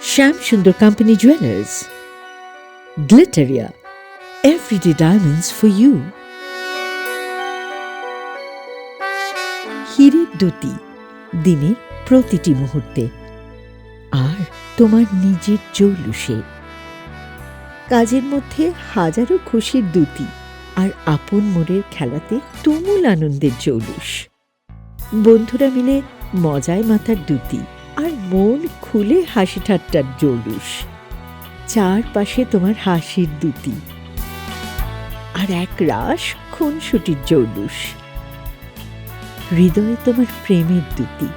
Shyamsundar Company Jewelers. Glitteria. Everyday diamonds for you. হীরের দ্যুতি দিনের প্রতিটি মুহূর্তে আর তোমার নিজের জৌলুসে। কাজের মধ্যে হাজারো খুশির দ্যুতি আর আপন মোড়ের খেলাতে তুমুল আনন্দের জৌলুস। বন্ধুরা মিলে মজায় মাথার দ্যুতি আর মন খুলে হাসি ঠাট্টার জৌলুস। চারপাশে তোমার হাসির দ্যুতি আর এক রাশ খুনসুটির জৌলুস। হৃদয়ে তোমার প্রেমের দ্যুতি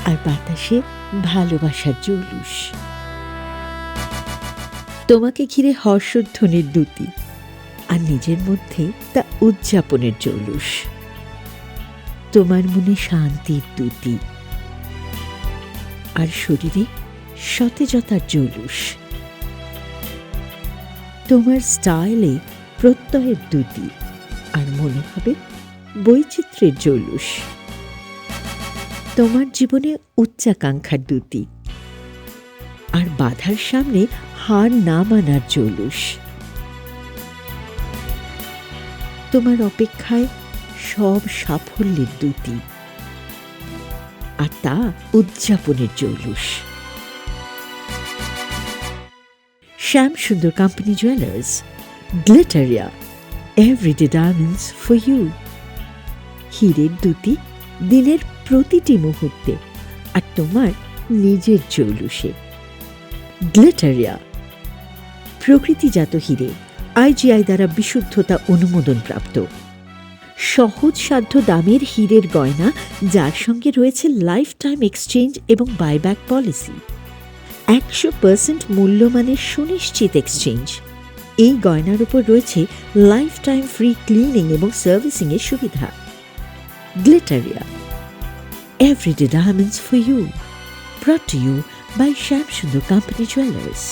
আর বাতাসে ভালোবাসার জৌলুস। তোমাকে ঘিরে হর্ষধ্বনির দ্যুতি আর নিজের মধ্যে তা উদযাপনের জৌলুস। তোমার মনে শান্তির দ্যুতি আর শরীরে সতেজতার জৌলুস। তোমার স্টাইলে প্রত্যয়ের দ্যুতি আর মনে হবে বৈচিত্র্যের জৌলুস। তোমার জীবনে উচ্চাকাঙ্ক্ষার দ্যুতি আর বাধার সামনে হার না মানার জৌলুস। তোমার অপেক্ষায় সব সাফল্যের দ্যুতি আর তা উদযাপনের জৌলুস। Shyamsundar Company Jewelers. Glitteria. Everyday diamonds for you. হীরের দ্যুতি দিনের প্রতিটি মুহূর্তে আর তোমার নিজের জৌলুসে। গ্লিটারিয়া প্রকৃতিজাত হীরে, IGI দ্বারা বিশুদ্ধতা অনুমোদন প্রাপ্ত। সহজসাধ্য দামের হীরের গয়না যার সঙ্গে রয়েছে লাইফ টাইম এক্সচেঞ্জ এবং বাইব্যাক পলিসি। 100% মূল্যমানের সুনিশ্চিত এক্সচেঞ্জ। এই গয়নার উপর রয়েছে লাইফ টাইম ফ্রি ক্লিনিং এবং সার্ভিসিংয়ের সুবিধা। গ্লিটারিয়া. Everyday diamonds for you. Brought to you by Shyamsundar Company Jewelers.